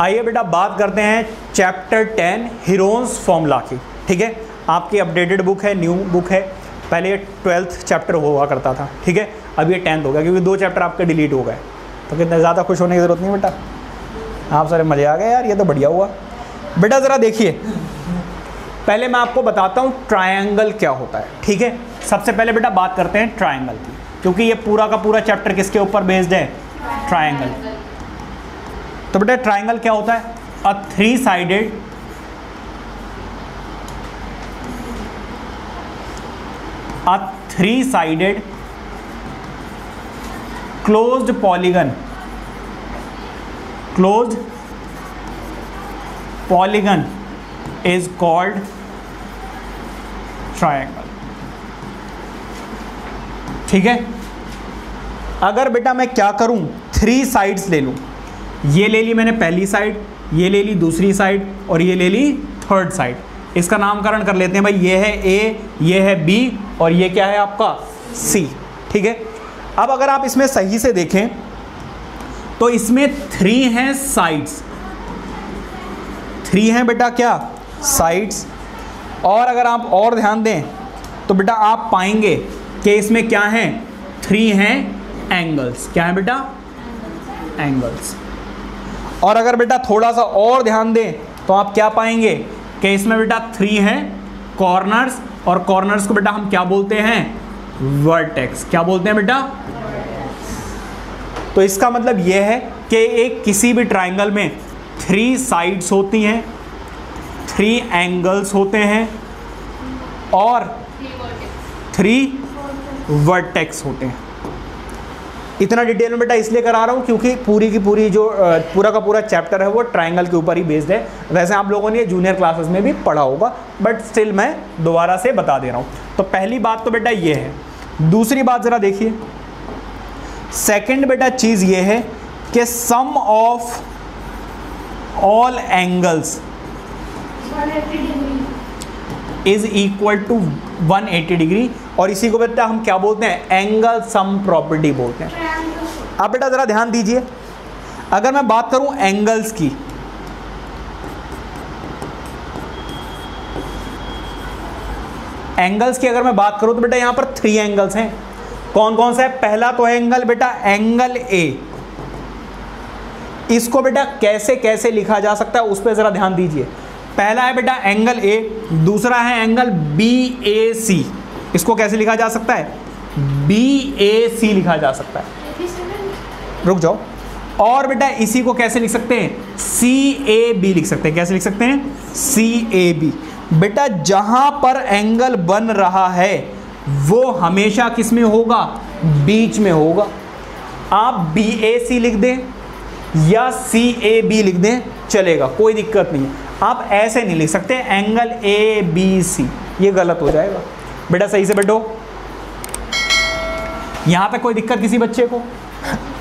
आइए बेटा बात करते हैं चैप्टर 10 हीरोन्स फॉर्मूला की। ठीक है, आपकी अपडेटेड बुक है, न्यू बुक है। पहले ये 12th चैप्टर हुआ करता था, ठीक है, अब ये 10th हो गया क्योंकि 2 चैप्टर आपके डिलीट हो गए। तो कितने ज़्यादा खुश होने की ज़रूरत नहीं बेटा, आप सारे मज़े आ गए यार, ये तो बढ़िया हुआ। बेटा ज़रा देखिए, पहले मैं आपको बताता हूँ ट्रायंगल क्या होता है। ठीक है, सबसे पहले बेटा बात करते हैं ट्रायंगल की, क्योंकि ये पूरा का पूरा चैप्टर किसके ऊपर बेस्ड है? ट्रायंगल। तो बेटा ट्रायंगल क्या होता है? A three sided closed polygon is called triangle. ठीक है, अगर बेटा मैं क्या करूं, 3 साइड्स ले लूं, ये ले ली मैंने पहली साइड, ये ले ली दूसरी साइड और ये ले ली थर्ड साइड। इसका नामकरण कर लेते हैं भाई, ये है ए, ये है बी और ये क्या है आपका सी। ठीक है, अब अगर आप इसमें सही से देखें तो इसमें 3 हैं साइड्स, 3 हैं बेटा क्या? साइड्स। और अगर आप और ध्यान दें तो बेटा आप पाएंगे कि इसमें क्या हैं? 3 हैं एंगल्स। क्या है बेटा? एंगल्स। और अगर बेटा थोड़ा सा और ध्यान दें तो आप क्या पाएंगे कि इसमें बेटा 3 हैं कॉर्नर्स, और कॉर्नर्स को बेटा हम क्या बोलते हैं? वर्टेक्स। क्या बोलते हैं बेटा? तो इसका मतलब यह है कि एक किसी भी ट्रायंगल में 3 साइड्स होती हैं, 3 एंगल्स होते हैं और 3 वर्टेक्स होते हैं। इतना डिटेल में बेटा इसलिए करा रहा हूँ क्योंकि पूरी की पूरी जो पूरा का पूरा चैप्टर है वो ट्रायंगल के ऊपर ही बेस्ड है। वैसे आप लोगों ने जूनियर क्लासेस में भी पढ़ा होगा, बट स्टिल मैं दोबारा से बता दे रहा हूँ। तो पहली बात तो बेटा ये है। दूसरी बात ज़रा देखिए, सेकंड बेटा चीज़ ये है कि sum of all angles is equal to 180 degree, और इसी को बेटा हम क्या बोलते हैं? एंगल सम प्रॉपर्टी बोलते हैं। अब बेटा ज़रा ध्यान दीजिए, अगर मैं बात करूं एंगल्स की, अगर मैं बात करूं तो बेटा यहां पर 3 एंगल्स हैं। कौन कौन सा है? पहला तो एंगल बेटा एंगल ए, इसको बेटा कैसे कैसे लिखा जा सकता है उस पर ज़रा ध्यान दीजिए। पहला है बेटा एंगल ए, दूसरा है एंगल BAC, इसको कैसे लिखा जा सकता है? BAC लिखा जा सकता है। रुक जाओ, और बेटा इसी को कैसे लिख सकते हैं? CAB लिख सकते हैं। कैसे लिख सकते हैं? CAB। बेटा जहां पर एंगल बन रहा है वो हमेशा किस में होगा? बीच में होगा। आप BAC लिख दें या CAB लिख दें चलेगा, कोई दिक्कत नहीं है। आप ऐसे नहीं लिख सकते एंगल ABC, ये गलत हो जाएगा। बेटा सही से बैठो, यहां पे कोई दिक्कत किसी बच्चे को?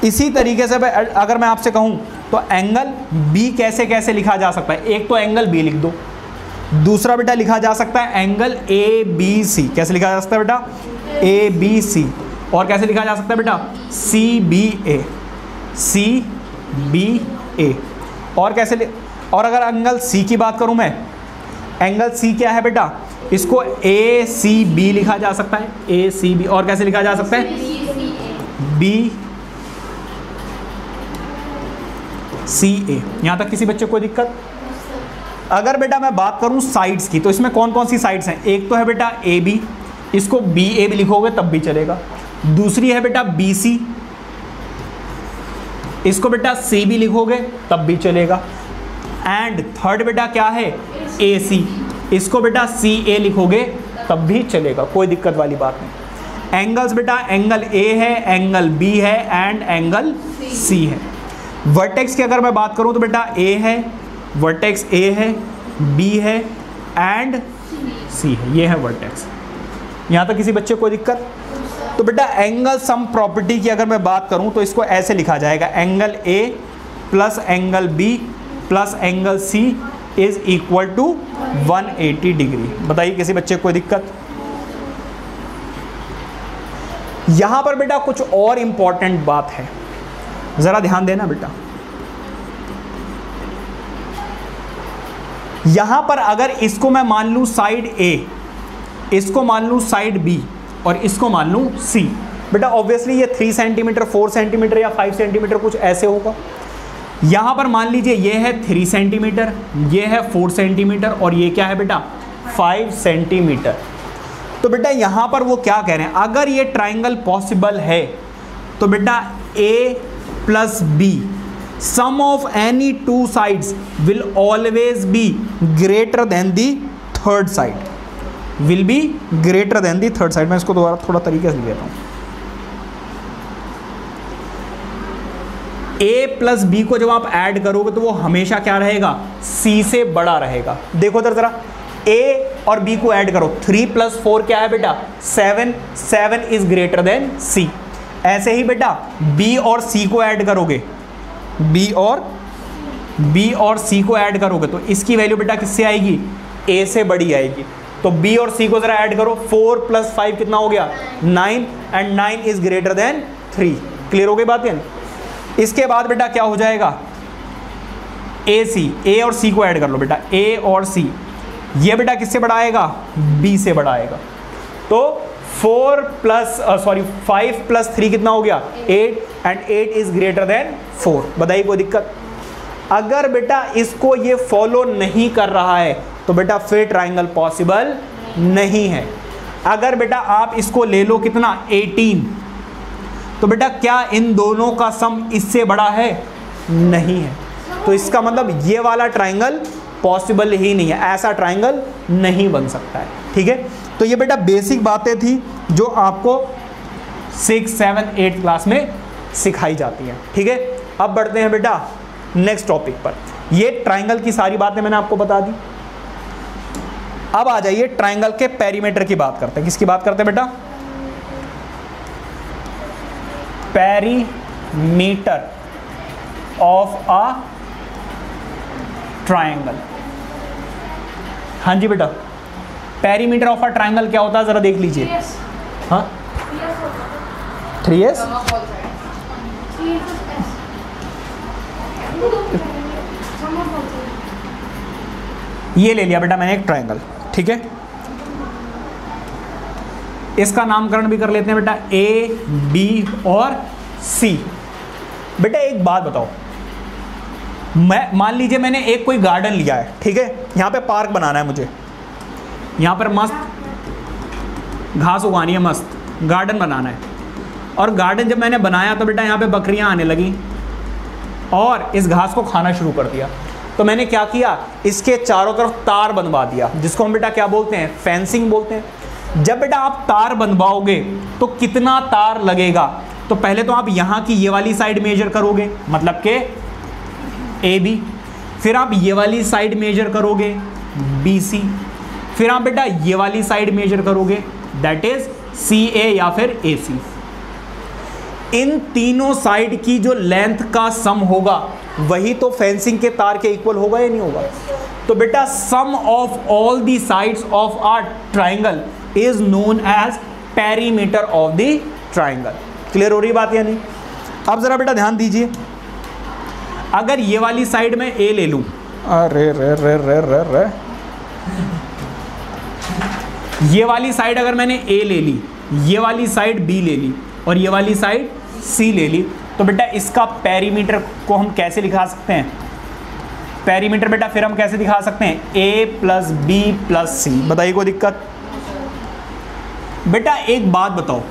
इसी तरीके से अगर मैं आपसे कहूं तो एंगल B कैसे कैसे लिखा जा सकता है? एक तो एंगल B लिख दो, दूसरा बेटा लिखा जा सकता है एंगल ABC। कैसे लिखा जा सकता है बेटा? ABC। और कैसे लिखा जा सकता है बेटा? CBA। और कैसे और अगर एंगल C की बात करूं मैं, एंगल C क्या है बेटा? इसको ACB लिखा जा सकता है, ACB। और कैसे लिखा जा सकता है? BCA। यहां तक किसी बच्चे को दिक्कत? अगर बेटा मैं बात करूं साइड्स की, तो इसमें कौन कौन सी साइड्स हैं? एक तो है बेटा AB, इसको BA भी लिखोगे तब भी चलेगा। दूसरी है बेटा BC, इसको बेटा CB लिखोगे तब भी चलेगा। एंड थर्ड बेटा क्या है? AC, इसको बेटा CA लिखोगे तब भी चलेगा, कोई दिक्कत वाली बात नहीं। एंगल्स बेटा एंगल A है, एंगल B है एंड एंगल C है। वर्टेक्स की अगर मैं बात करूं तो बेटा A है, वर्टेक्स A है, B है एंड C है, ये है वर्टेक्स। यहाँ तक किसी बच्चे को दिक्कत? तो बेटा एंगल सम प्रॉपर्टी की अगर मैं बात करूं तो इसको ऐसे लिखा जाएगा, angle A plus angle B plus angle C is equal to 180 degree. बताइए किसी बच्चे को कोई दिक्कत? यहां पर बेटा कुछ और इंपॉर्टेंट बात है, जरा ध्यान देना बेटा। यहां पर अगर इसको मैं मान लूं साइड ए, इसको मान लूं साइड बी और इसको मान लूं सी, बेटा ऑब्वियसली ये 3 सेंटीमीटर 4 सेंटीमीटर या 5 सेंटीमीटर कुछ ऐसे होगा। यहां पर मान लीजिए ये है 3 सेंटीमीटर, ये है 4 सेंटीमीटर और ये क्या है बेटा 5 सेंटीमीटर। तो बेटा यहां पर वो क्या कह रहे हैं, अगर ये ट्राइंगल पॉसिबल है तो बेटा A plus B sum of any two sides will always be greater than the third side, will be greater than the third side. मैं इसको दोबारा थोड़ा तरीके से लिख देता हूं। ए प्लस बी को जब आप ऐड करोगे तो वो हमेशा क्या रहेगा, सी से बड़ा रहेगा। देखो इधर जरा, ए और बी को ऐड करो, 3 + 4 क्या है बेटा 7, 7 इज ग्रेटर देन सी। ऐसे ही बेटा बी और सी को ऐड करोगे, बी और सी को ऐड करोगे तो इसकी वैल्यू बेटा किससे आएगी, ए से बड़ी आएगी। तो बी और सी को जरा ऐड करो, 4 + 5 कितना हो गया 9 and 9 is greater than 3। Clear हो गई बात है। इसके बाद बेटा क्या हो जाएगा, ए सी, ए और सी को ऐड कर लो बेटा, ए और सी, ये बेटा किससे बड़ा आएगा, बी से बड़ा आएगा। तो 5 + 3 कितना हो गया 8 एंड 8 इज ग्रेटर देन 4। बताइए कोई दिक्कत। अगर बेटा इसको ये फॉलो नहीं कर रहा है तो बेटा फिर ट्राइंगल पॉसिबल नहीं है। अगर बेटा आप इसको ले लो कितना 18, तो बेटा क्या इन दोनों का सम इससे बड़ा है, नहीं है। तो इसका मतलब ये वाला ट्राइंगल पॉसिबल ही नहीं है, ऐसा ट्राइंगल नहीं बन सकता है। ठीक है, तो ये बेटा बेसिक बातें थी जो आपको 6, 7, 8 क्लास में सिखाई जाती हैं। ठीक है, अब बढ़ते हैं बेटा नेक्स्ट टॉपिक पर। ये ट्राइंगल की सारी बातें मैंने आपको बता दी। अब आ जाइए ट्राइंगल के पेरीमीटर की बात करते हैं। किसकी बात करते हैं बेटा, पेरीमीटर ऑफ अ ट्राइंगल। हाँ जी बेटा, पेरीमीटर ऑफ अ ट्राइंगल क्या होता है जरा देख लीजिए। हाँ 3S, ये ले लिया बेटा मैंने एक ट्राइंगल। ठीक है, इसका नामकरण भी कर लेते हैं बेटा ए, बी और सी। बेटा एक बात बताओ, मैं मान लीजिए मैंने एक कोई गार्डन लिया है, ठीक है, यहाँ पे पार्क बनाना है मुझे, यहाँ पर मस्त घास उगानी है, मस्त गार्डन बनाना है। और गार्डन जब मैंने बनाया तो बेटा यहाँ पे बकरियाँ आने लगी और इस घास को खाना शुरू कर दिया। तो मैंने क्या किया, इसके चारों तरफ तार बनवा दिया, जिसको हम बेटा क्या बोलते हैं, फेंसिंग बोलते हैं। जब बेटा आप तार बनवाओगे तो कितना तार लगेगा, तो पहले तो आप यहाँ की ये वाली साइड मेजर करोगे, मतलब के ए बी, फिर आप ये वाली साइड मेजर करोगे बी सी, फिर आप बेटा ये वाली साइड मेजर करोगे दैट इज सी ए या फिर ए सी। इन तीनों साइड की जो लेंथ का सम होगा वही तो फेंसिंग के तार के इक्वल होगा या नहीं होगा। तो बेटा sum of all the sides of a triangle is known as perimeter of the triangle. Clear हो रही बात या नहीं। अब जरा बेटा ध्यान दीजिए, अगर ये वाली साइड में ए ले लूं, अरे रे रे रे रे रे, ये वाली साइड अगर मैंने ए ले ली, ये वाली साइड बी ले ली और ये वाली साइड सी ले ली, तो बेटा इसका पेरीमीटर को हम कैसे दिखा सकते हैं, पेरीमीटर बेटा फिर हम कैसे दिखा सकते हैं, ए प्लस बी प्लस सी। बताइए कोई दिक्कत। बेटा एक बात बताओ,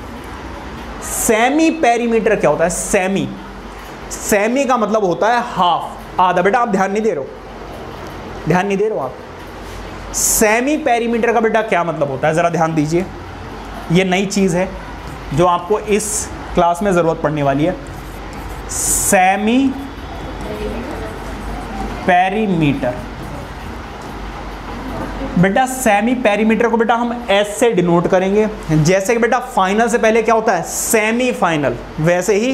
सेमी पेरीमीटर क्या होता है, सेमी, सेमी का मतलब होता है हाफ, आधा। बेटा आप ध्यान नहीं दे रहे हो, ध्यान नहीं दे रहे हो आप। सेमी पेरीमीटर का बेटा क्या मतलब होता है, ज़रा ध्यान दीजिए, ये नई चीज़ है जो आपको इस क्लास में ज़रूरत पड़ने वाली है। सेमी पेरीमीटर, बेटा सेमी पेरीमीटर को बेटा हम एस से डिनोट करेंगे। जैसे कि बेटा फाइनल से पहले क्या होता है, सेमी फाइनल, वैसे ही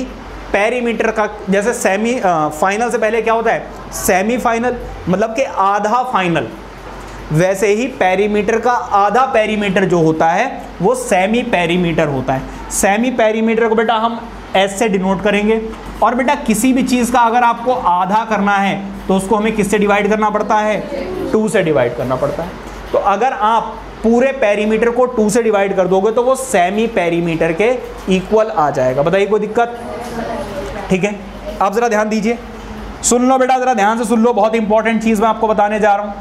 पेरीमीटर का, जैसे सेमी फाइनल से पहले क्या होता है, सेमी फाइनल, मतलब कि आधा फाइनल, वैसे ही पेरीमीटर का आधा पेरीमीटर जो होता है वो सेमी पेरीमीटर होता है। सेमी पेरीमीटर को बेटा हम एस से डिनोट करेंगे। और बेटा किसी भी चीज़ का अगर आपको आधा करना है तो उसको हमें किससे डिवाइड करना पड़ता है? 2 से डिवाइड करना पड़ता है। तो अगर आप पूरे पेरीमीटर को 2 से डिवाइड कर दोगे तो वो सेमी पेरीमीटर के इक्वल आ जाएगा। बताइए कोई दिक्कत? ठीक है, आप ज़रा ध्यान दीजिए, सुन लो बेटा, ज़रा ध्यान से सुन लो, बहुत इंपॉर्टेंट चीज़ मैं आपको बताने जा रहा हूँ।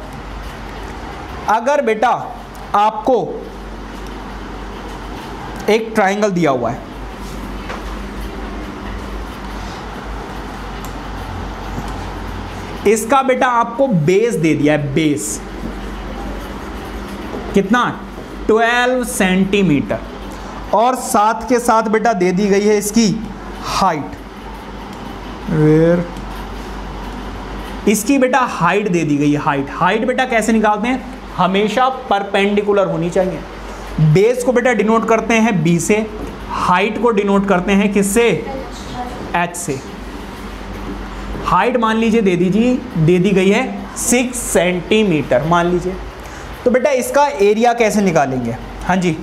अगर बेटा आपको एक ट्राइंगल दिया हुआ है, इसका बेटा आपको बेस दे दिया है, बेस कितना? 12 सेंटीमीटर, और साथ के साथ बेटा दे दी गई है इसकी हाइट। वेयर इसकी बेटा हाइट दे दी गई है, हाइट बेटा कैसे निकालते हैं? हमेशा परपेंडिकुलर होनी चाहिए। बेस को बेटा डिनोट करते हैं बी से, हाइट को डिनोट करते हैं किससे? एच से। हाइट मान लीजिए दे दी गई है 6 सेंटीमीटर मान लीजिए। तो बेटा इसका एरिया कैसे निकालेंगे? हाँ जी,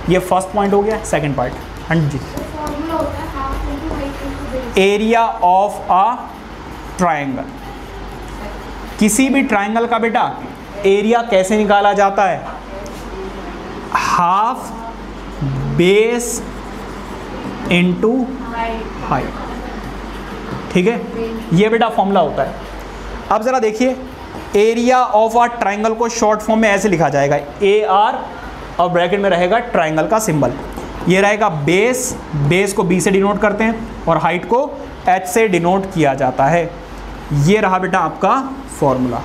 ये फर्स्ट पॉइंट हो गया। सेकंड पार्ट, हाँ जी, एरिया ऑफ अ ट्रायंगल। किसी भी ट्रायंगल का बेटा एरिया कैसे निकाला जाता है? Half base into height. ठीक है, ये बेटा फॉर्मूला होता है। अब जरा देखिए, एरिया ऑफ अ ट्रायंगल को शॉर्ट फॉर्म में ऐसे लिखा जाएगा, AR, और ब्रैकेट में रहेगा ट्रायंगल का सिंबल। ये रहेगा बेस को B से डिनोट करते हैं और हाइट को H से डिनोट किया जाता है। ये रहा बेटा आपका formula,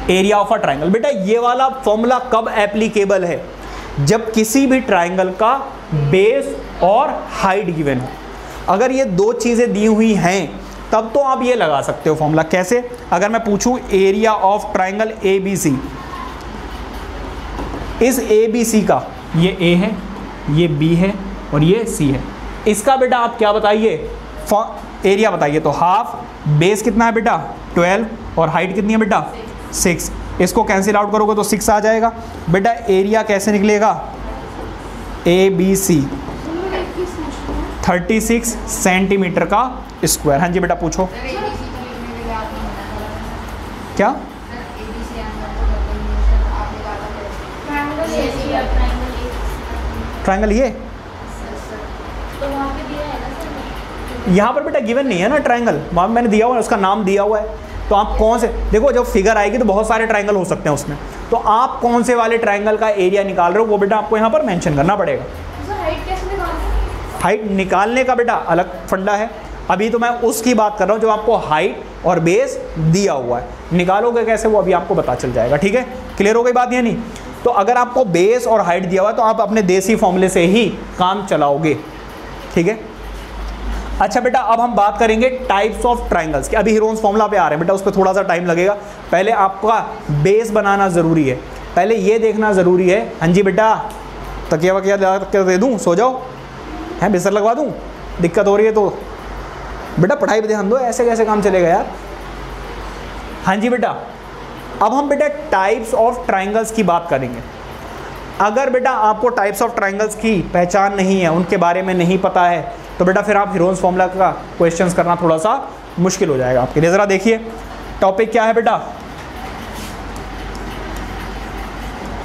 area of a triangle. बेटा ये वाला फॉर्मूला कब एप्लीकेबल है? जब किसी भी ट्रायंगल का बेस और हाइट गिवन हो। अगर ये 2 चीज़ें दी हुई हैं तब तो आप ये लगा सकते हो फॉर्मूला। कैसे? अगर मैं पूछूं एरिया ऑफ ट्रायंगल ABC, इस ABC का ये A है, ये B है और ये C है, इसका बेटा आप क्या बताइए? एरिया बताइए। तो हाफ, बेस कितना है बेटा? 12, और हाइट कितनी है बेटा? 6। इसको कैंसिल आउट करोगे तो 6 आ जाएगा। बेटा एरिया कैसे निकलेगा? ABC 36 सेंटीमीटर का स्क्वायर। हाँ जी बेटा पूछो क्या? ट्रायंगल ये यहाँ पर बेटा गिवन नहीं है ना ट्रायंगल, वहाँ मैंने दिया हुआ है, उसका नाम दिया हुआ है। तो आप कौन से, देखो जब फिगर आएगी तो बहुत सारे ट्रायंगल हो सकते हैं उसमें, तो आप कौन से वाले ट्रायंगल का एरिया निकाल रहे हो वो बेटा आपको यहाँ पर मेंशन करना पड़ेगा। हाइट निकालने का बेटा अलग फंडा है, अभी तो मैं उसकी बात कर रहा हूँ जो आपको हाइट और बेस दिया हुआ है। निकालोगे कैसे वो अभी आपको पता चल जाएगा। ठीक है, क्लियर हो गई बात या नहीं? तो अगर आपको बेस और हाइट दिया हुआ है तो आप अपने देसी फॉर्मूले से ही काम चलाओगे। ठीक है, अच्छा बेटा अब हम बात करेंगे टाइप्स ऑफ ट्राइंगल्स की। अभी हीरोन्स फॉर्मूला पे आ रहे हैं बेटा, उस पर थोड़ा सा टाइम लगेगा। पहले आपका बेस बनाना ज़रूरी है, पहले ये देखना ज़रूरी है। हाँ जी बेटा, तकिया वकिया दे दूँ, सो जाओ, हैं बिस्तर लगवा दूँ? दिक्कत हो रही है तो बेटा पढ़ाई पे ध्यान दो, ऐसे कैसे काम चलेगा यार। हाँ जी बेटा, अब हम बेटा टाइप्स ऑफ ट्राइंगल्स की बात करेंगे। अगर बेटा आपको टाइप्स ऑफ ट्राइंगल्स की पहचान नहीं है, उनके बारे में नहीं पता है, तो बेटा फिर आप हीरोन्स फॉर्मूला का क्वेश्चंस करना थोड़ा सा मुश्किल हो जाएगा आपके लिए। ज़रा देखिए टॉपिक क्या है बेटा,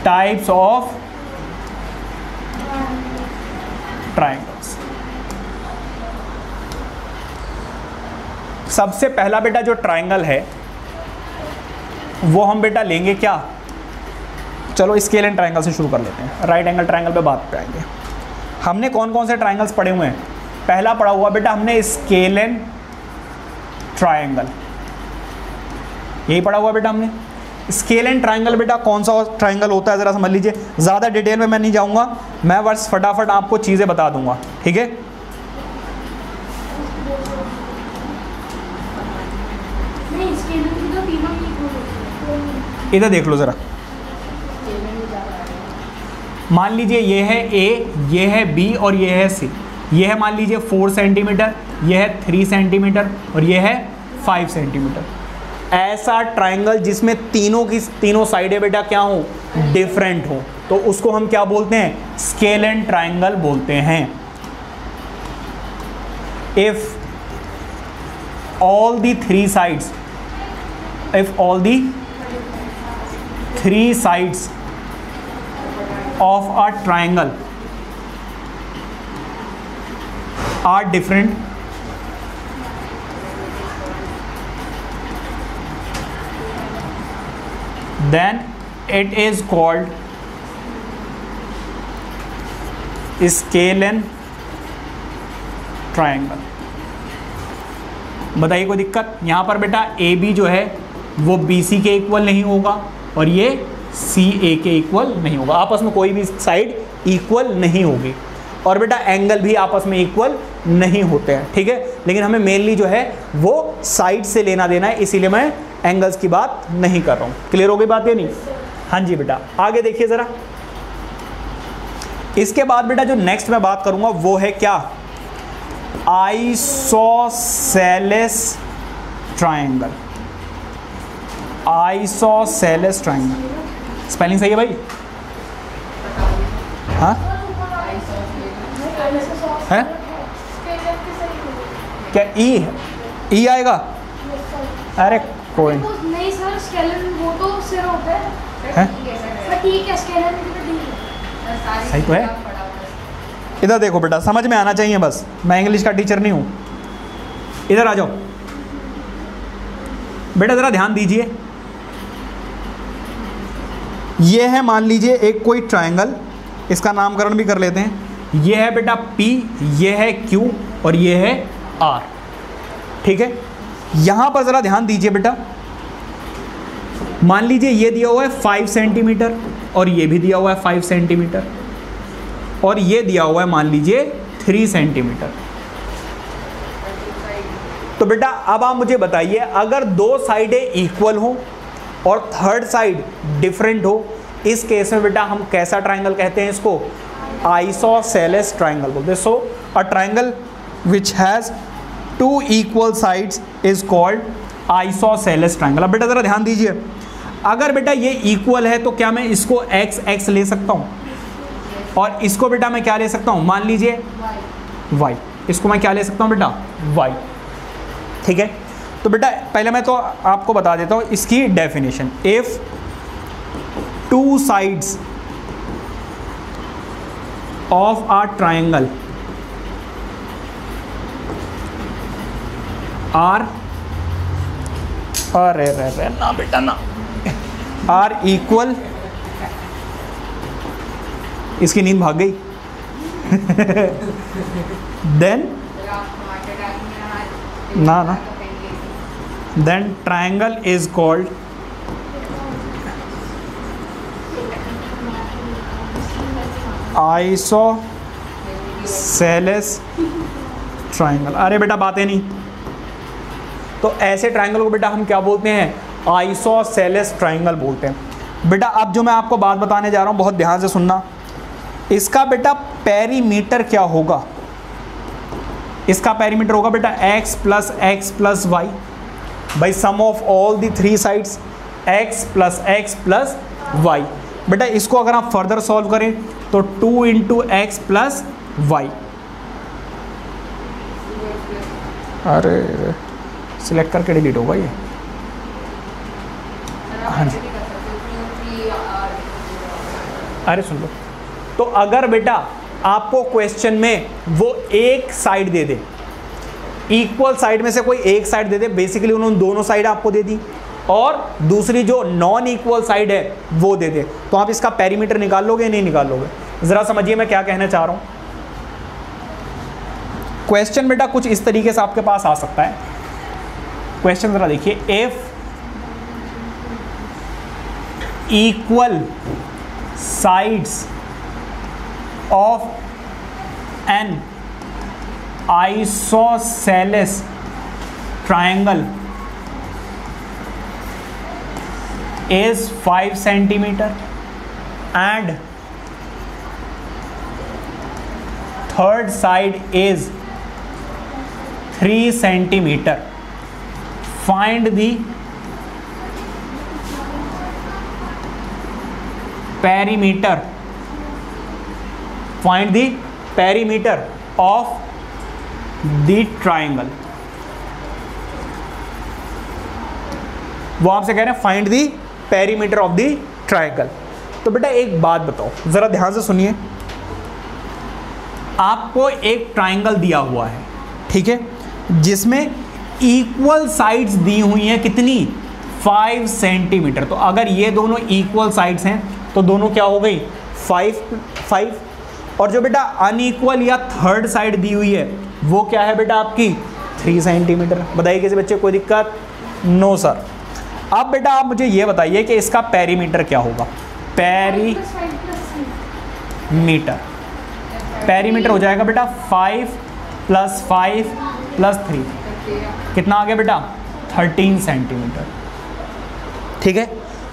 टाइप्स ऑफ ट्राइंगल्स। सबसे पहला बेटा जो ट्राइंगल है वो हम बेटा लेंगे क्या, चलो स्केल एंड ट्राइंगल से शुरू कर लेते हैं। राइट एंगल ट्राइंगल पे बात करेंगे। हमने कौन कौन से ट्राइंगल्स पढ़े हुए हैं? पहला पढ़ा हुआ बेटा हमने स्केल एंड ट्राइंगल, यही पढ़ा हुआ बेटा हमने। स्केल एंड ट्राइंगल बेटा कौन सा ट्राइंगल होता है ज़रा समझ लीजिए, ज़्यादा डिटेल में मैं नहीं जाऊँगा, मैं बस फटाफट आपको चीज़ें बता दूंगा। ठीक है, इधर देख लो ज़रा, मान लीजिए ये है A, ये है B और ये है C। ये है मान लीजिए 4 सेंटीमीटर, ये है 3 सेंटीमीटर और ये है 5 सेंटीमीटर। ऐसा ट्राइंगल जिसमें तीनों साइडें बेटा क्या हो, डिफरेंट हो, तो उसको हम क्या बोलते हैं? स्केल एंड ट्राइंगल बोलते हैं। if all the three sides of a triangle are different, then it is called scalene triangle. बताइए कोई दिक्कत? यहाँ पर बेटा ए बी जो है वो बी सी के इक्वल नहीं होगा और ये सी ए के इक्वल नहीं होगा, आपस में कोई भी साइड इक्वल नहीं होगी, और बेटा एंगल भी आपस में इक्वल नहीं होते हैं, ठीक है। लेकिन हमें मेनली जो है वो साइड से लेना देना है, इसीलिए मैं एंगल्स की बात नहीं कर रहा हूँ। क्लियर हो गई बात या नहीं? हाँ जी बेटा, आगे देखिए ज़रा। इसके बाद बेटा जो नेक्स्ट मैं बात करूँगा वो है क्या? Isosceles triangle. Isosceles triangle, spelling सही है भाई? हाँ है क्या? ई आएगा? अरे कोई नहीं सर, स्केलन वो तो सिर होता है, ठीक है स्केलन सही तो है। इधर देखो बेटा, समझ में आना चाहिए बस, मैं इंग्लिश का टीचर नहीं हूँ। इधर आ जाओ बेटा, ज़रा ध्यान दीजिए। ये है मान लीजिए एक कोई ट्रायंगल, इसका नामकरण भी कर लेते हैं। ये है बेटा P, ये है Q और ये है R, ठीक है। यहाँ पर ज़रा ध्यान दीजिए बेटा, मान लीजिए ये दिया हुआ है 5 सेंटीमीटर और ये भी दिया हुआ है 5 सेंटीमीटर और ये दिया हुआ है मान लीजिए 3 सेंटीमीटर। तो बेटा अब आप मुझे बताइए, अगर दो साइडें इक्वल हो और थर्ड साइड डिफरेंट हो, इस केस में बेटा हम कैसा ट्रायंगल कहते हैं? इसको आइसोसेलेस ट्रायंगल बोलते हैं। So a triangle which has 2 equal sides is called isosceles triangle. अब बेटा ज़रा ध्यान दीजिए, अगर बेटा ये इक्वल है तो क्या मैं इसको एक्स एक्स ले सकता हूँ और इसको बेटा मैं क्या ले सकता हूँ? मान लीजिए y, इसको मैं क्या ले सकता हूँ बेटा? y, ठीक है। तो बेटा पहले मैं तो आपको बता देता हूँ इसकी definition. If 2 sides of a triangle are, अरे रे ना बेटा ना, आर इक्वल, इसकी नींद भाग गई देन ना then triangle is called isosceles triangle. अरे बेटा बातें नहीं, तो ऐसे ट्रायंगल को बेटा हम क्या बोलते हैं? आइसोसेलेस ट्रायंगल बोलते हैं। बेटा अब जो मैं आपको बात बताने जा रहा हूँ बहुत ध्यान से सुनना, इसका बेटा पेरीमीटर क्या होगा? इसका पेरीमीटर होगा बेटा x plus x plus y by sum of all the 3 sides, x plus x plus y. बेटा इसको अगर आप फर्दर सॉल्व करें तो 2 इंटू एक्स प्लस वाई। अरे सिलेक्ट करके डिलीट होगा ये। हाँ जी, अरे सुन लो, तो अगर बेटा आपको क्वेश्चन में वो एक साइड दे दे, इक्वल साइड में से कोई एक साइड दे दे, बेसिकली उन्होंने दोनों साइड आपको दे दी और दूसरी जो नॉन इक्वल साइड है वो दे दे, तो आप इसका पेरीमीटर निकाल लोगे नहीं निकाल लोगे? ज़रा समझिए मैं क्या कहना चाह रहा हूँ। क्वेश्चन बेटा कुछ इस तरीके से आपके पास आ सकता है। क्वेश्चन ज़रा देखिए, if equal sides of an isosceles triangle is 5 centimeter and third side is 3 centimeter, find the perimeter, of 2 sides. 5 centimeter the triangle. वो आपसे कह रहे हैं find the perimeter of the triangle. तो बेटा एक बात बताओ, जरा ध्यान से सुनिए, आपको एक ट्राइंगल दिया हुआ है, ठीक है, जिसमें इक्वल साइड्स दी हुई हैं, कितनी, 5 सेंटीमीटर। तो अगर ये दोनों इक्वल साइड्स हैं तो दोनों क्या हो गई, 5। और जो बेटा अनइक्वल या थर्ड साइड दी हुई है वो क्या है बेटा आपकी, 3 सेंटीमीटर। बताइए किसी बच्चे कोई दिक्कत, नो सर। अब बेटा आप मुझे ये बताइए कि इसका पेरीमीटर क्या होगा, पेरीमीटर हो जाएगा बेटा 5 + 5 + 3, कितना आ गया बेटा, 13 सेंटीमीटर। ठीक है,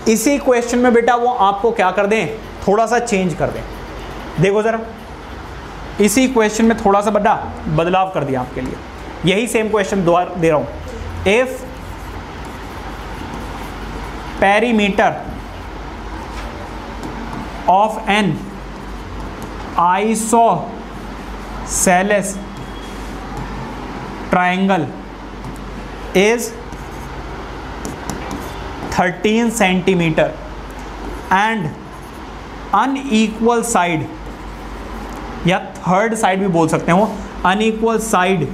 इसी क्वेश्चन में बेटा वो आपको क्या कर दें, थोड़ा सा चेंज कर दें। देखो ज़रा, इसी क्वेश्चन में थोड़ा सा बेटा बदलाव कर दिया आपके लिए, यही सेम क्वेश्चन दोबारा दे रहा हूँ। If perimeter of N isosceles triangle is 13 centimetre and unequal side, या थर्ड साइड भी बोल सकते हैं वो, unequal side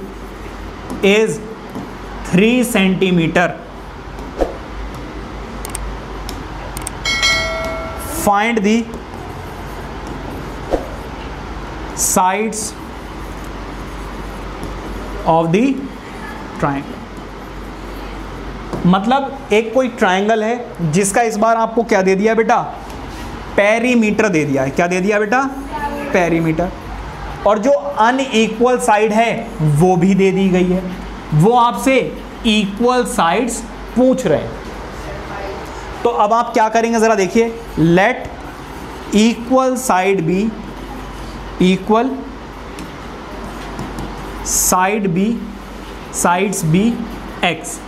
is 3 centimetre, find the sides of the triangle. मतलब एक कोई ट्राइंगल है जिसका इस बार आपको क्या दे दिया बेटा, पेरीमीटर दे दिया है। क्या दे दिया बेटा, पेरीमीटर। और जो अनइक्वल साइड है वो भी दे दी गई है, वो आपसे इक्वल साइड्स पूछ रहे हैं। तो अब आप क्या करेंगे जरा देखिए, let equal side be equal side be sides be x.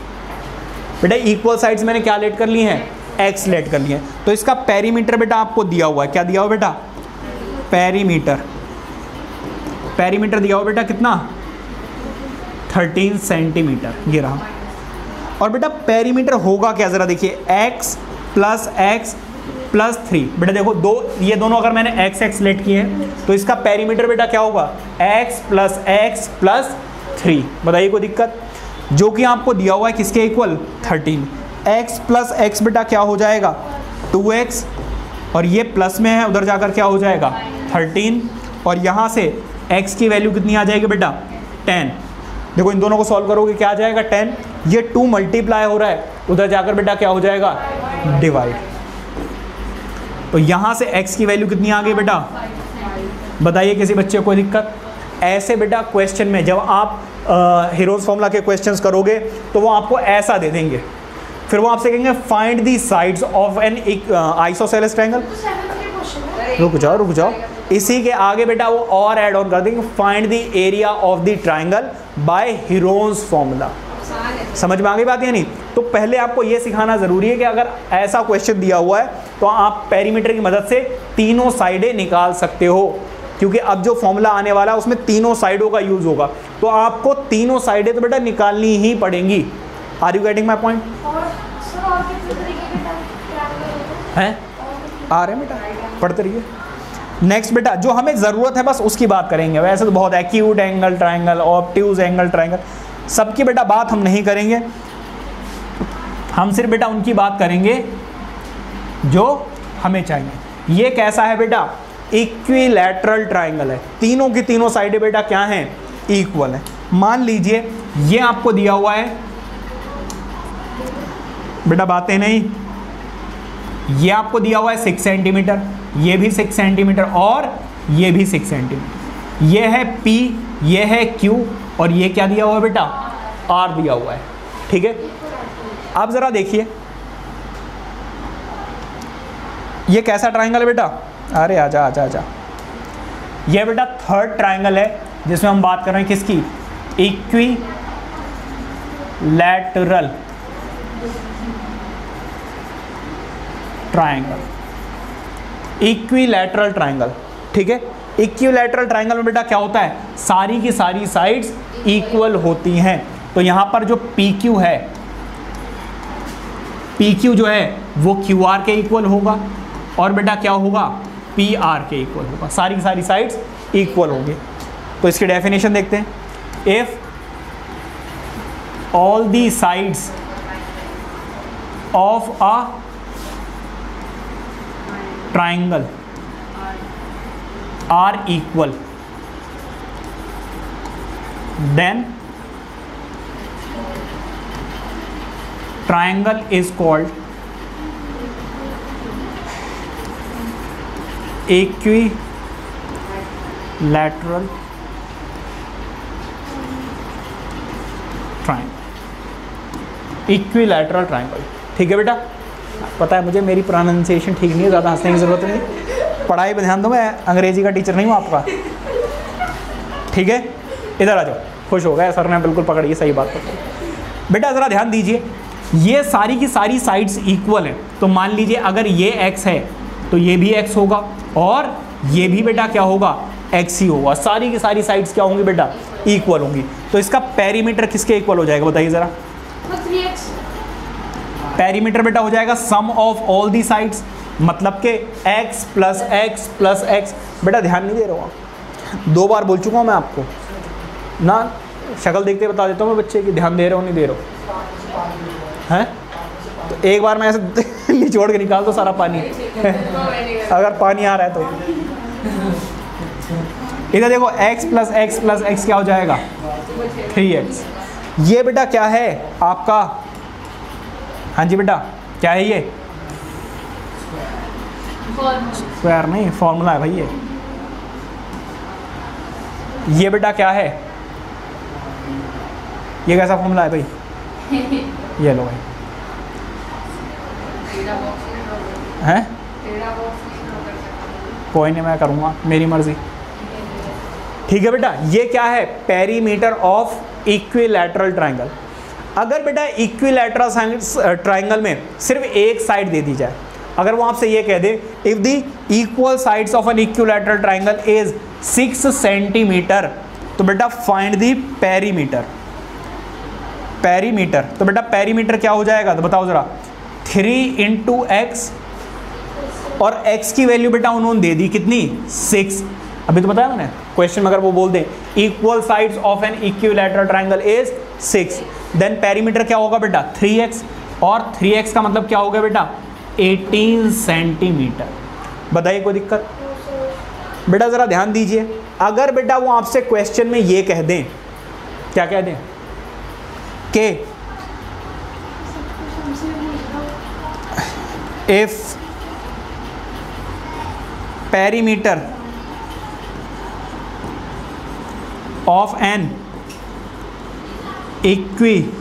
बेटा इक्वल साइड्स मैंने क्या लेट कर ली हैं, एक्स लेट कर लिए हैं। तो इसका पेरीमीटर बेटा आपको दिया हुआ है, क्या दिया हुआ बेटा, पेरीमीटर दिया हुआ बेटा कितना, 13 सेंटीमीटर, ये रहा। और बेटा पेरीमीटर होगा क्या, जरा देखिए, x + x + 3। बेटा देखो ये दोनों अगर मैंने x लेट किए हैं तो इसका पेरीमीटर बेटा क्या होगा, x + x + 3। बताइए कोई दिक्कत, जो कि आपको दिया हुआ है किसके इक्वल, 13। x + x बेटा क्या हो जाएगा, 2x, और ये प्लस में है उधर जाकर क्या हो जाएगा, 13, और यहाँ से x की वैल्यू कितनी आ जाएगी बेटा, 10। देखो इन दोनों को सॉल्व करोगे क्या आ जाएगा, 10। ये 2 मल्टीप्लाई हो रहा है, उधर जाकर बेटा क्या हो जाएगा, डिवाइड। तो यहाँ से x की वैल्यू कितनी आ गई बेटा, बताइए किसी बच्चे को कोई दिक्कत। ऐसे बेटा क्वेश्चन में जब आप हीरोज फॉर्मूला के क्वेश्चंस करोगे तो वो आपको ऐसा दे देंगे, फिर वो आपसे कहेंगे find the sides of N isosceles triangle. रुक जाओ, इसी के आगे बेटा वो और ऐड ऑन कर देंगे, find the area of the triangle by Heron's formula. समझ में आ गई बात या नहीं। तो पहले आपको ये सिखाना ज़रूरी है कि अगर ऐसा क्वेश्चन दिया हुआ है तो आप पेरीमीटर की मदद से तीनों साइडें निकाल सकते हो, क्योंकि अब जो फॉर्मूला आने वाला है उसमें तीनों साइडों का यूज़ होगा, तो आपको तीनों साइडें तो बेटा निकालनी ही पड़ेंगी। Are you getting my point? हैं आ रहे हैं बेटा, पढ़ते रहिए। नेक्स्ट बेटा जो हमें ज़रूरत है बस उसकी बात करेंगे। वैसे तो बहुत acute angle triangle, obtuse angle triangle, सबकी बेटा बात हम नहीं करेंगे। हम सिर्फ बेटा उनकी बात करेंगे जो हमें चाहिए। ये कैसा है बेटा, इक्विलैटरल ट्रायंगल है, तीनों की तीनों साइडें बेटा क्या हैं, इक्वल है। मान लीजिए ये आपको दिया हुआ है बेटा, बातें नहीं, ये आपको दिया हुआ है 6 सेंटीमीटर, ये भी 6 सेंटीमीटर और ये भी 6 सेंटीमीटर। ये है P, ये है Q और ये क्या दिया हुआ है बेटा, R दिया हुआ है। ठीक है, अब ज़रा देखिए ये कैसा ट्रायंगल है बेटा, अरे आजा। ये बेटा थर्ड ट्रायंगल है जिसमें हम बात कर रहे हैं किसकी, इक्विलैटरल ट्रायंगल, इक्विलैटरल ट्रायंगल। ठीक है, इक्विलैटरल ट्राइंगल में बेटा क्या होता है, सारी की सारी साइड्स इक्वल होती हैं। तो यहां पर जो PQ है, PQ जो है वो QR के इक्वल होगा और बेटा क्या होगा, PR के इक्वल होगा, सारी की सारी साइड्स इक्वल होंगे। तो इसकी डेफिनेशन देखते हैं, if all the sides of a triangle are equal, then triangle is called equilateral triangle, equilateral triangle। ठीक है बेटा, पता है मुझे मेरी प्रोनाउंसिएशन ठीक नहीं है, ज़्यादा हंसने की ज़रूरत नहीं, पढ़ाई पे ध्यान दो, मैं अंग्रेजी का टीचर नहीं हूँ आपका। ठीक है, इधर आ जाओ, खुश हो गए सर ने बिल्कुल पकड़ी, सही बात पकड़ी। बेटा ज़रा ध्यान दीजिए, ये सारी की सारी साइड्स इक्वल है, तो मान लीजिए अगर ये x है तो ये भी x होगा और ये भी बेटा क्या होगा, x ही होगा, सारी की सारी साइड्स क्या होंगी बेटा, इक्वल होंगी। तो इसका पेरीमीटर किसके इक्वल हो जाएगा बताइए ज़रा, 3x। पेरीमीटर बेटा हो जाएगा सम ऑफ ऑल दी साइड्स, मतलब के x plus x plus x. बेटा ध्यान नहीं दे रहा हूँ, 2 बार बोल चुका हूँ मैं आपको ना, शक्ल देखते बता देता हूँ मैं बच्चे की ध्यान दे रहा हूँ नहीं दे रहा हूँ, हैं? तो एक बार मैं ऐसे निचोड़ के निकाल दो सारा पानी अगर पानी आ रहा है तो। इधर देखो x plus x plus x क्या हो जाएगा, 3x। ये बेटा क्या है आपका, हाँ जी बेटा क्या है ये, स्क्वायर नहीं, फॉर्मूला है भाई ये बेटा क्या है, ये कैसा फॉर्मूला है भाई, ये लो भाई, हैं? कोई नहीं, मैं करूँगा, मेरी मर्जी। ठीक है बेटा, ये क्या है, पेरीमीटर ऑफ इक्विलैटरल ट्राइंगल। अगर बेटा इक्विलैटरल ट्राइंगल में सिर्फ एक साइड दे दी जाए, अगर वो आपसे ये कह दे if the equal sides of an equilateral triangle is 6 centimetre, तो बेटा फाइंड द पेरीमीटर। पेरीमीटर, तो बेटा पेरीमीटर क्या हो जाएगा, तो बताओ जरा, 3 × x, और x की वैल्यू बेटा उन्होंने दे दी कितनी, 6। अभी तो बताया मैंने क्वेश्चन में, अगर वो बोल दें equal sides of an equilateral triangle is 6, then perimeter क्या होगा बेटा 3x, और 3x का मतलब क्या होगा बेटा 18 सेंटीमीटर। बताइए कोई दिक्कत? बेटा ज़रा ध्यान दीजिए, अगर बेटा वो आपसे क्वेश्चन में ये कह दें, क्या कह दें कि if perimeter of an equilateral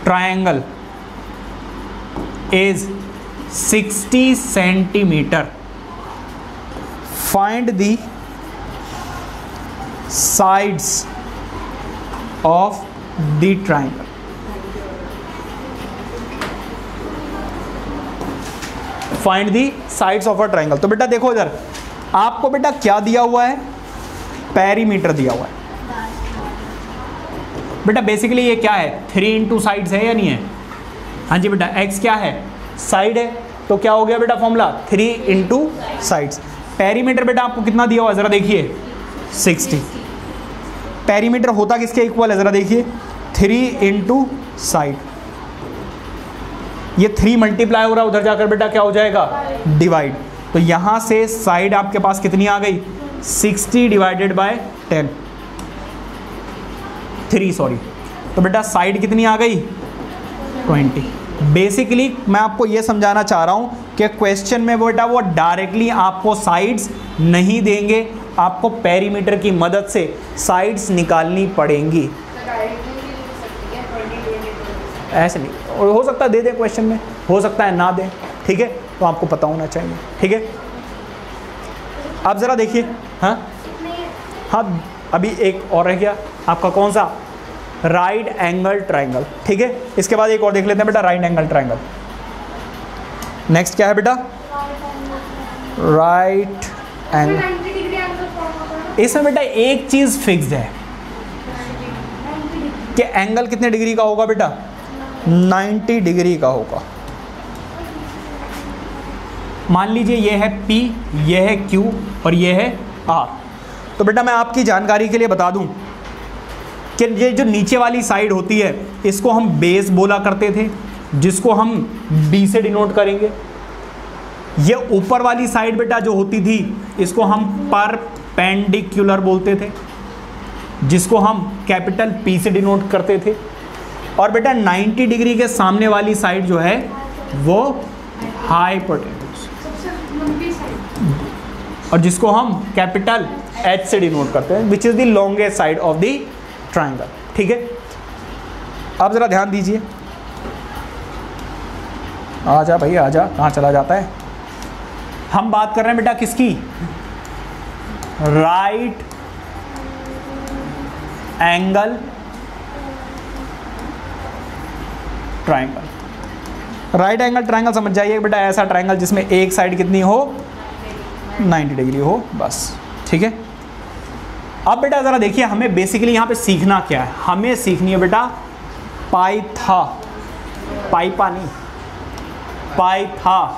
triangle is 60 centimeter, find the sides of the triangle। Find the sides of a triangle. तो बेटा देखो इधर आपको बेटा क्या दिया हुआ है, पेरीमीटर दिया हुआ है। बेटा बेसिकली ये क्या है, 3 × साइड्स है या नहीं है, हाँ जी बेटा, x क्या है, साइड है, तो क्या हो गया बेटा फॉर्मूला 3 × साइड्स। पेरीमीटर बेटा आपको कितना दिया हुआ है, ज़रा देखिए 60। पेरीमीटर होता किसके इक्वल है, ज़रा देखिए 3 × साइड। ये 3 मल्टीप्लाई हो रहा है, उधर जाकर बेटा क्या हो जाएगा, डिवाइड। तो यहाँ से साइड आपके पास कितनी आ गई, 60 डिवाइडेड बाय 3 सॉरी। तो बेटा साइड कितनी आ गई, 20। बेसिकली मैं आपको ये समझाना चाह रहा हूँ कि क्वेश्चन में बेटा वो डायरेक्टली आपको साइड्स नहीं देंगे, आपको पेरीमीटर की मदद से साइड्स निकालनी पड़ेंगी। ऐसे नहीं, और हो सकता है दे दें क्वेश्चन में, हो सकता है ना दें, ठीक है, तो आपको पता होना चाहिए, ठीक है। अब ज़रा देखिए, हाँ अभी एक और रह गया आपका, कौन सा, राइट एंगल ट्राइंगल, ठीक है। इसके बाद एक और देख लेते हैं बेटा, राइट एंगल ट्राइंगल। नेक्स्ट क्या है बेटा, right angle. 90 degree angle form होता है। इसमें बेटा एक चीज फिक्स्ड है कि एंगल कितने डिग्री का होगा बेटा, 90 डिग्री का होगा। मान लीजिए ये है P, ये है Q और ये है R। तो बेटा मैं आपकी जानकारी के लिए बता दूं कि ये जो नीचे वाली साइड होती है इसको हम बेस बोला करते थे, जिसको हम B से डिनोट करेंगे। ये ऊपर वाली साइड बेटा जो होती थी इसको हम परपेंडिकुलर बोलते थे, जिसको हम कैपिटल P से डिनोट करते थे। और बेटा 90 डिग्री के सामने वाली साइड जो है वो हाइपोटेन्यूज, सबसे लंबी साइड, और जिसको हम कैपिटल H से डिनोट करते हैं, which is the longest side of the triangle. ठीक है, अब जरा ध्यान दीजिए। आजा भाई आजा, कहाँ चला जाता है। हम बात कर रहे हैं बेटा किसकी, right angle triangle. Right angle triangle समझ जाइए बेटा, ऐसा ट्राइंगल जिसमें एक साइड कितनी हो, 90 डिग्री हो, बस। ठीक है, अब बेटा ज़रा देखिए हमें बेसिकली यहाँ पे सीखना क्या है। हमें सीखनी है बेटा पाइथा, पाइपा नहीं, पाइथागोरस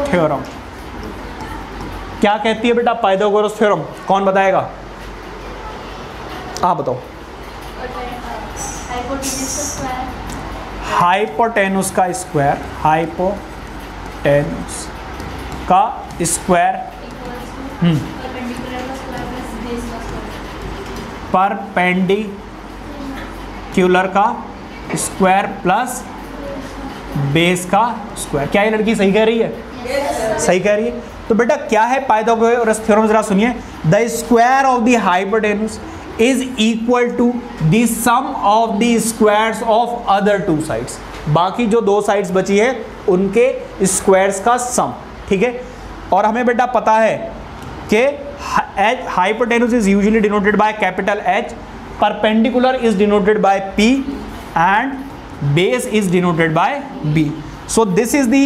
थ्योरम। क्या कहती है बेटा पाइथागोरस थ्योरम, कौन बताएगा, आप बताओ। हाइपोटेन्यूज का स्क्वायर, हाइपोटेन्यूज का स्क्वायर परपेंडिकुलर का स्क्वायर प्लस बेस का स्क्वायर। क्या ये लड़की सही कह रही है? सही कह रही है। तो बेटा क्या है पाइथागोरस थ्योरम, जरा सुनिए। The square of the hypotenuse is equal to the sum of the squares of other two sides. बाकी जो दो साइड्स बची है उनके स्क्वायर्स का सम। ठीक है, और हमें बेटा पता है कि hypotenuse is usually denoted by capital H, perpendicular is denoted by P and base is denoted by B. So this is the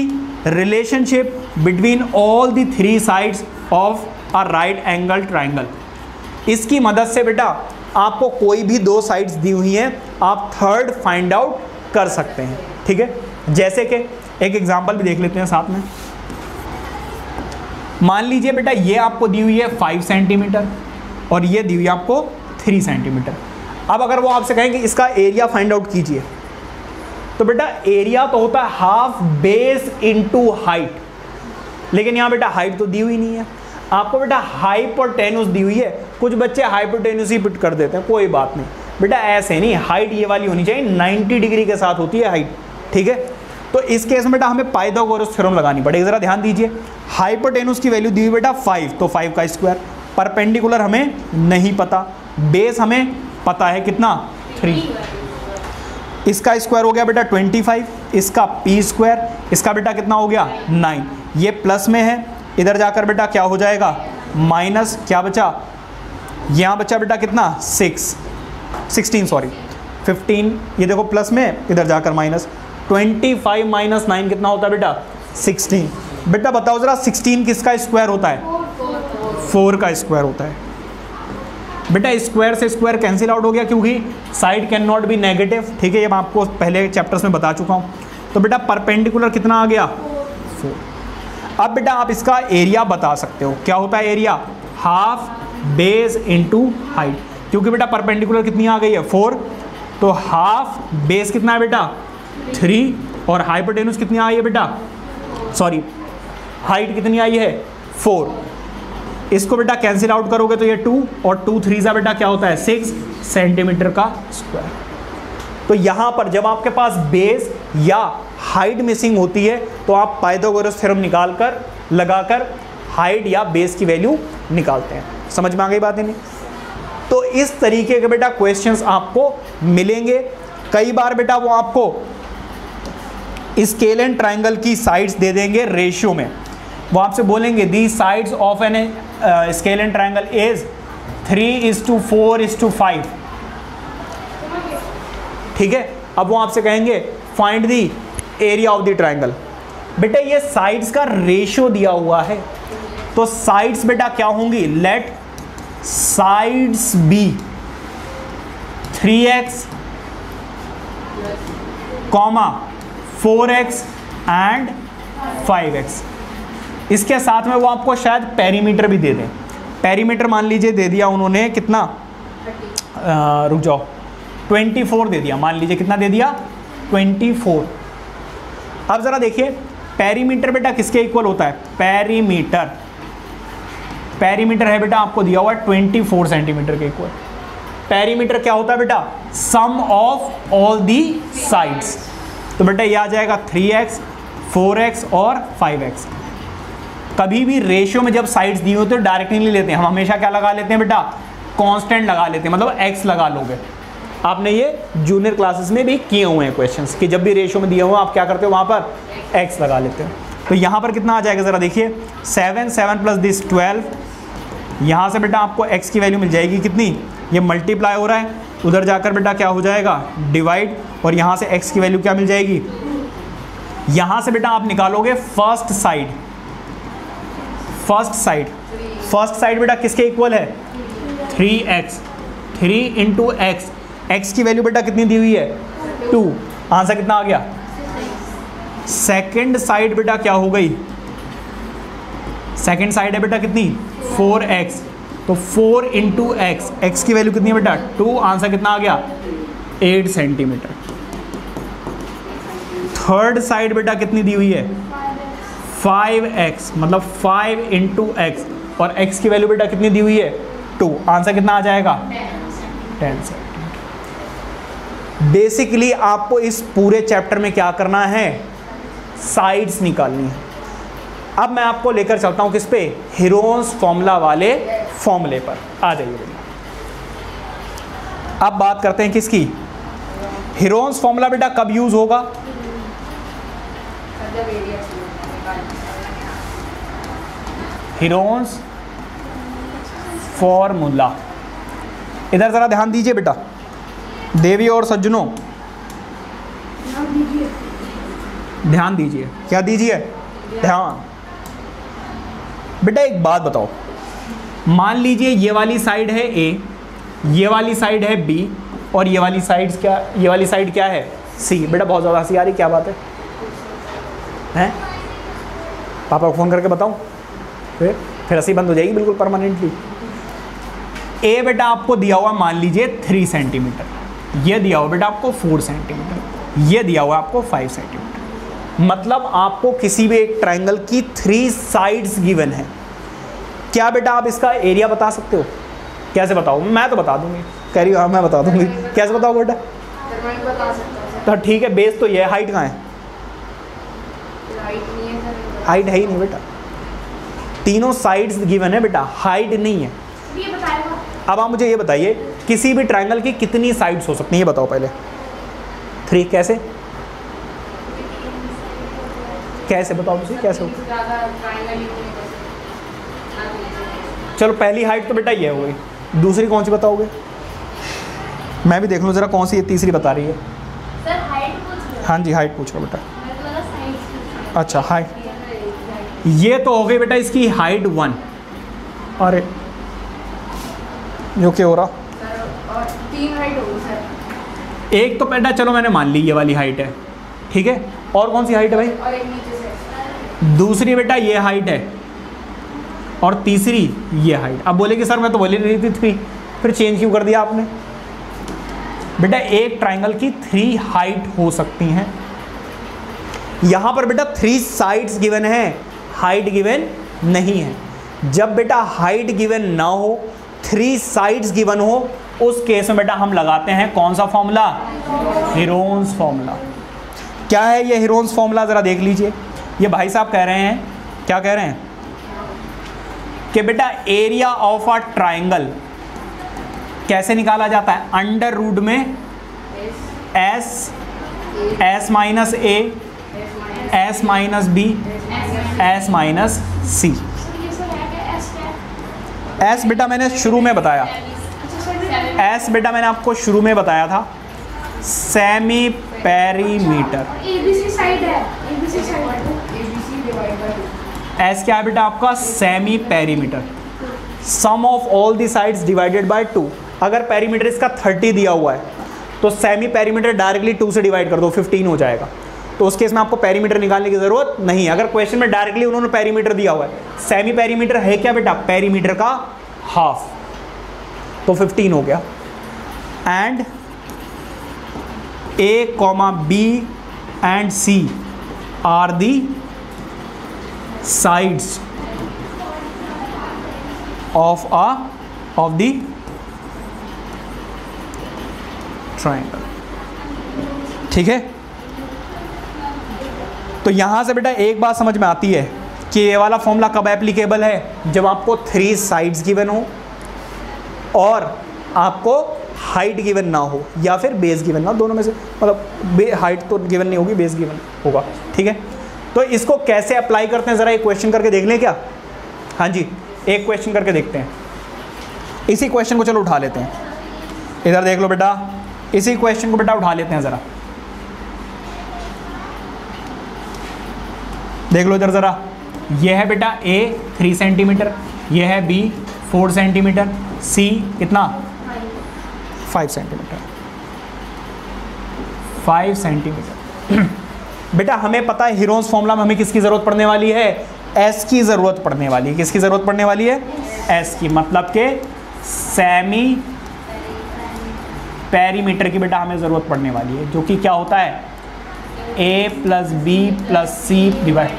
relationship between all the three sides of a right angle triangle. इसकी मदद से बेटा आपको कोई भी दो sides दी हुई हैं, आप थर्ड फाइंड आउट कर सकते हैं। ठीक है, जैसे कि एक एग्जांपल भी देख लेते हैं साथ में। मान लीजिए बेटा ये आपको दी हुई है 5 सेंटीमीटर और ये दी हुई है आपको 3 सेंटीमीटर। अब अगर वो आपसे कहेंगे इसका एरिया फाइंड आउट कीजिए, तो बेटा एरिया तो होता है हाफ बेस इनटू हाइट, लेकिन यहाँ बेटा हाइट तो दी हुई नहीं है। आपको बेटा हाइपोटेन्यूज दी हुई है, कुछ बच्चे हाइपोटेन्यूज ही पिट कर देते हैं, कोई बात नहीं बेटा, ऐसे नहीं, हाइट ये वाली होनी चाहिए, 90 डिग्री के साथ होती है हाइट। ठीक है, तो इस केस में बेटा हमें पाइथागोरस थ्योरम लगानी पड़ेगी। जरा ध्यान दीजिए, हाइपोटेन्यूज की वैल्यू दी हुई बेटा 5, तो 5 का स्क्वायर, परपेंडिकुलर हमें नहीं पता, बेस हमें पता है कितना 3, इसका स्क्वायर हो गया बेटा 25, इसका P स्क्वायर, इसका बेटा कितना हो गया 9, ये प्लस में है, इधर जाकर बेटा क्या हो जाएगा माइनस, क्या बचा यहाँ बचा बेटा कितना 16 सॉरी 15, ये देखो प्लस में, इधर जाकर माइनस, 25 माइनस 9 कितना होता है बेटा 16। बेटा बताओ जरा 16 किसका स्क्वायर होता है? 4 का स्क्वायर होता है। बेटा स्क्वायर से स्क्वायर कैंसिल आउट हो गया क्योंकि side can not be negative. ठीक है, ये मैं आपको पहले चैप्टर्स में बता चुका हूँ। तो बेटा परपेंडिकुलर कितना आ गया 4। अब बेटा आप इसका एरिया बता सकते हो, क्या होता है area, half base into height, क्योंकि बेटा परपेंडिकुलर कितनी आ गई है 4, तो हाफ बेस कितना है बेटा 3 और हाइपोटेन्यूज कितनी आई है बेटा, सॉरी हाइट कितनी आई है 4। इसको बेटा कैंसिल आउट करोगे तो ये 2 और 2 3 बेटा क्या होता है 6 सेंटीमीटर का स्क्वायर। तो यहाँ पर जब आपके पास बेस या हाइट मिसिंग होती है तो आप पाइथागोरस थ्योरम निकाल कर लगाकर हाइट या बेस की वैल्यू निकालते हैं। समझ में आ गई बात नहीं? तो इस तरीके के बेटा क्वेश्चंस आपको मिलेंगे। कई बार बेटा वो आपको स्केल एंड ट्राइंगल की साइड्स दे देंगे रेशियो में, वो आपसे बोलेंगे the sides of an scalene triangle is 3:4:5। ठीक है, अब वो आपसे कहेंगे find the area of the triangle. बेटा ये साइड्स का रेशियो दिया हुआ है, तो साइड्स बेटा क्या होंगी, late sides B 3x, 4x and 5x। इसके साथ में वो आपको शायद पेरीमीटर भी दे दें। पेरीमीटर मान लीजिए दे दिया उन्होंने कितना, रुक जाओ, 24 दे दिया, मान लीजिए कितना दे दिया, 24। अब ज़रा देखिए पेरीमीटर बेटा किसके इक्वल होता है, पेरीमीटर है बेटा आपको दिया हुआ है 24 सेंटीमीटर के इक्वल। पेरीमीटर क्या होता है बेटा, sum of all the sides. तो बेटा ये आ जाएगा 3x, 4x और 5x। कभी भी रेशियो में जब साइड्स दी हो तो डायरेक्टली नहीं लेते हैं, हम हमेशा क्या लगा लेते हैं बेटा, कांस्टेंट लगा लेते हैं, मतलब x लगा लोगे। आपने ये जूनियर क्लासेस में भी किए हुए हैं क्वेश्चंस कि जब भी रेशियो में दिए हुए आप क्या करते हो, वहाँ पर x लगा लेते हो। तो यहाँ पर कितना आ जाएगा ज़रा देखिए, 7 प्लस दिस 12। यहाँ से बेटा आपको x की वैल्यू मिल जाएगी कितनी, ये मल्टीप्लाई हो रहा है, उधर जाकर बेटा क्या हो जाएगा, डिवाइड, और यहाँ से x की वैल्यू क्या मिल जाएगी। यहाँ से बेटा आप निकालोगे फर्स्ट साइड बेटा किसके इक्वल है, 3x, 3 इंटू x की वैल्यू बेटा कितनी दी हुई है, 2। आंसर कितना आ गया। सेकेंड साइड बेटा क्या हो गई, सेकेंड साइड है बेटा कितनी, 4x, तो 4 इंटू x की वैल्यू कितनी है बेटा, 2। आंसर कितना आ गया, 8 सेंटीमीटर। थर्ड साइड बेटा कितनी दी हुई है, 5x, मतलब 5 इंटू x, और x की वैल्यू बेटा कितनी दी हुई है, 2। आंसर कितना आ जाएगा, 10 सेंटीमीटर। बेसिकली आपको इस पूरे चैप्टर में क्या करना है, साइड्स निकालनी है। अब मैं आपको लेकर चलता हूं किस पे, हीरोन्स फॉर्मूला वाले फॉर्मूले पर। आ जाइए बेटा, अब बात करते हैं किसकी, हीरोन्स फॉर्मूला बेटा कब यूज होगा, हीरोन्स फॉर्मूला। इधर जरा ध्यान दीजिए बेटा, देवी और सज्जनों ध्यान दीजिए। क्या दीजिए, ध्यान। बेटा एक बात बताओ, मान लीजिए ये वाली साइड है A, ये वाली साइड है B, और ये वाली साइड क्या है, C। बेटा बहुत ज़्यादा हंसी आ रही, क्या बात है, हैं? पापा को फ़ोन करके बताऊं, फिर हंसी बंद हो जाएगी बिल्कुल परमानेंटली। A बेटा आपको दिया हुआ मान लीजिए 3 सेंटीमीटर, ये दिया हुआ बेटा आपको 4 सेंटीमीटर, ये दिया हुआ आपको 5 सेंटीमीटर। मतलब आपको किसी भी एक ट्रायंगल की 3 साइड्स गिवन है। क्या बेटा आप इसका एरिया बता सकते हो, कैसे बताओ, मैं तो बता दूंगी, कह रही हो हाँ मैं बता दूंगी, कैसे बताओ बेटा, तो ठीक है, बेस तो ये है, हाइट कहाँ है, हाइट है ही नहीं बेटा, तीनों साइड्स गिवन है बेटा, हाइट नहीं है। अब आप मुझे ये बताइए किसी भी ट्रायंगल की कितनी साइड्स हो सकती हैं, ये बताओ पहले। 3 कैसे, कैसे बताओ मुझे, कैसे हो, चलो पहली हाइट तो बेटा ये हो गई, दूसरी कौन सी बताओगे, मैं भी देख लूँ ज़रा कौन सी ये तीसरी बता रही है। सर हाइट पूछ रहे हो? हाँ जी हाइट पूछ रहा बेटा। अच्छा हाइट, ये तो हो गई बेटा इसकी हाइट 1। अरे जो क्या हो रहा, और 3 हाइट होगी सर। एक तो बेटा चलो मैंने मान ली ये वाली हाइट है, ठीक है, और कौन सी हाइट है भाई, और एक नीचे से, दूसरी बेटा ये हाइट है, और तीसरी ये हाइट। अब बोले कि सर मैं तो बोली रही थी 3, फिर चेंज क्यों कर दिया आपने। बेटा एक ट्रायंगल की 3 हाइट हो सकती हैं, यहां पर बेटा 3 साइड्स गिवन है, हाइट गिवन नहीं है। जब बेटा हाइट गिवन ना हो, 3 साइड्स गिवन हो, उस केस में बेटा हम लगाते हैं कौन सा फॉर्मूला, हीरोन्स फॉर्मूला। क्या है ये हीरोन्स फॉर्मूला, जरा देख लीजिए। ये भाई साहब कह रहे हैं, क्या कह रहे हैं कि बेटा एरिया ऑफ अ ट्रायंगल कैसे निकाला जाता है, अंडर रूट में S minus A, S minus B, S minus C. S बेटा मैंने शुरू में बताया, एस बेटा मैंने आपको शुरू में बताया था, सेमी पेरीमीटर। ABC साइड है, ABC side ABC divide by s क्या है बेटा आपका? Semi perimeter. Sum of all the sides divided by 2। अगर पेरीमीटर इसका 30 दिया हुआ है तो सेमी पेरीमीटर डायरेक्टली 2 से डिवाइड कर दो, 15 हो जाएगा। तो उस केस में आपको पेरीमीटर निकालने की जरूरत नहीं। अगर क्वेश्चन में डायरेक्टली उन्होंने पेरीमीटर दिया हुआ है, सेमी पेरीमीटर है क्या बेटा? पेरीमीटर का हाफ, तो 15 हो गया। And A, B and C are the sides of the triangle। ठीक है, तो यहां से बेटा एक बात समझ में आती है कि ये वाला फॉर्मूला कब एप्लीकेबल है? जब आपको 3 साइड्स गिवन हो और आपको हाइट गिवन ना हो या फिर बेस गिवन ना हो, दोनों में से, मतलब हाइट तो गिवन नहीं होगी, बेस गिवन होगा। ठीक है, तो इसको कैसे अप्लाई करते हैं जरा एक क्वेश्चन करके देख लें क्या? हाँ जी, एक क्वेश्चन करके देखते हैं। इसी क्वेश्चन को चलो उठा लेते हैं, इधर देख लो बेटा, इसी क्वेश्चन को बेटा उठा लेते हैं जरा, देख लो इधर जरा। यह है बेटा A 3 सेंटीमीटर, यह है B 4 सेंटीमीटर, C कितना? 5 सेंटीमीटर। 5 सेंटीमीटर। बेटा हमें पता है हीरोन्स फॉर्मूला में हमें किसकी जरूरत पड़ने वाली है? S की जरूरत पड़ने वाली है। किसकी जरूरत पड़ने वाली है? S की, मतलब के सेमी पेरीमीटर की बेटा हमें जरूरत पड़ने वाली है, जो कि क्या होता है? A plus B plus C divide.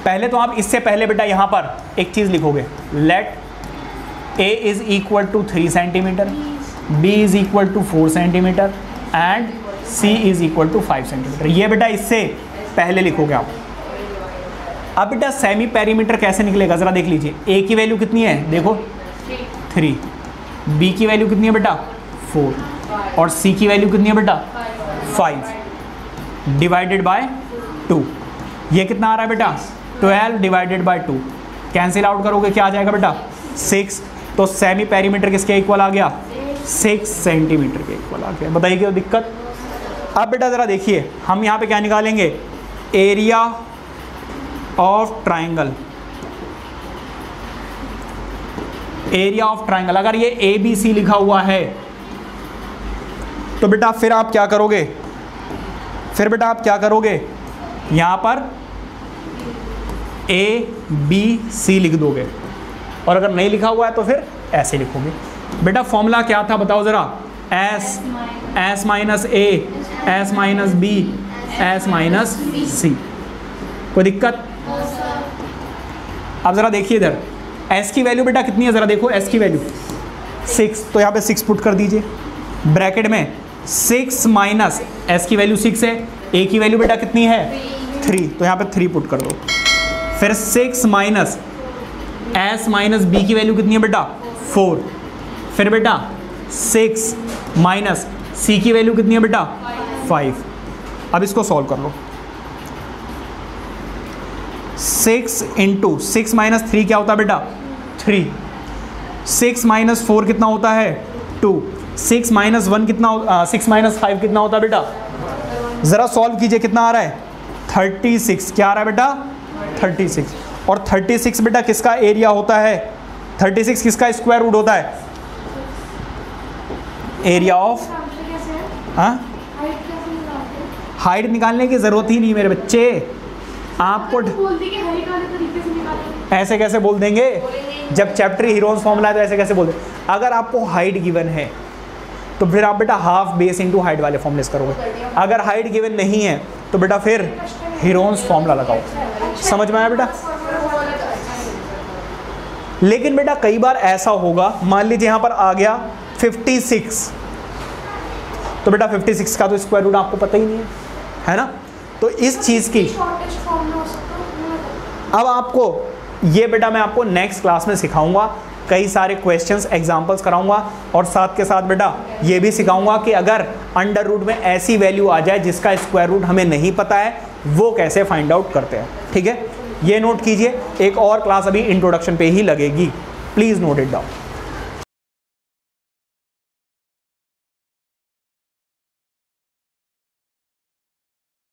पहले तो आप इससे पहले बेटा यहाँ पर एक चीज़ लिखोगे, let A is equal to 3 centimetre, B is equal to 4 centimetre and C is equal to 5 centimetre. ये बेटा इससे पहले लिखोगे आप। अब बेटा सेमी पेरीमीटर कैसे निकलेगा जरा देख लीजिए। A की वैल्यू कितनी है? देखो 3, B की वैल्यू कितनी है बेटा? 4 और C की वैल्यू कितनी है बेटा? 5 डिवाइडेड बाय 2। ये कितना आ रहा है बेटा? 12 डिवाइडेड बाय 2। कैंसिल आउट करोगे क्या आ जाएगा बेटा? 6। तो सेमी पेरीमीटर किसके इक्वल आ गया? 6 सेंटीमीटर के इक्वल आ गया। बताइए क्या दिक्कत? अब बेटा ज़रा देखिए, हम यहाँ पे क्या निकालेंगे? Area of triangle. Area of triangle, अगर ये ABC लिखा हुआ है तो बेटा फिर आप क्या करोगे? फिर बेटा आप क्या करोगे? यहाँ पर ABC लिख दोगे, और अगर नहीं लिखा हुआ है तो फिर ऐसे लिखोगे। बेटा फॉर्मूला क्या था बताओ ज़रा? S minus A, S minus B, S minus C। कोई दिक्कत? अब ज़रा देखिए इधर, S की वैल्यू बेटा कितनी है ज़रा देखो। S की वैल्यू 6, तो यहाँ पे 6 पुट कर दीजिए ब्रैकेट में। 6 माइनस S की वैल्यू 6 है, A की वैल्यू बेटा कितनी है? 3, तो यहाँ पे 3 पुट कर दो। फिर 6 माइनस S माइनस B की वैल्यू कितनी है बेटा? 4। फिर बेटा 6 माइनस C की वैल्यू कितनी है बेटा? 5। अब इसको सॉल्व कर लो। 6 इंटू 6 माइनस 3 क्या होता है बेटा? 3। 6 माइनस 4 कितना होता है? 2। 6 माइनस 1 कितना? 6 माइनस 5 कितना होता है बेटा? ज़रा सॉल्व कीजिए, कितना आ रहा है? 36। क्या आ रहा है बेटा? 36। और 36 बेटा किसका एरिया होता है? 36 किसका स्क्वायर रूट होता है? एरिया ऑफ, हाँ, हाइट निकालने की ज़रूरत ही नहीं मेरे बच्चे। आपको ऐसे कैसे बोल देंगे? जब चैप्टर हीरोन्स फॉर्मूला है तो ऐसे कैसे बोल देंगे? अगर आपको हाइट गिवन है तो फिर आप बेटा हाफ बेस इंटू हाइट वाले फॉर्मूले करोगे। अगर हाइट गिवन नहीं है तो बेटा फिर हीरोन्स फॉर्मूला लगाओ। समझ में आया बेटा? लेकिन बेटा कई बार ऐसा होगा, मान लीजिए यहाँ पर आ गया 56, तो बेटा 56 का तो स्क्वायर रूट आपको पता ही नहीं है ना? तो इस चीज़ की अब आपको ये बेटा मैं आपको नेक्स्ट क्लास में सिखाऊंगा। कई सारे क्वेश्चंस एग्जांपल्स कराऊंगा और साथ के साथ बेटा ये भी सिखाऊंगा कि अगर अंडर रूट में ऐसी वैल्यू आ जाए जिसका स्क्वायर रूट हमें नहीं पता है, वो कैसे फाइंड आउट करते हैं। ठीक है, ये नोट कीजिए। एक और क्लास अभी इंट्रोडक्शन पे ही लगेगी, प्लीज़ नोट इट डाउन।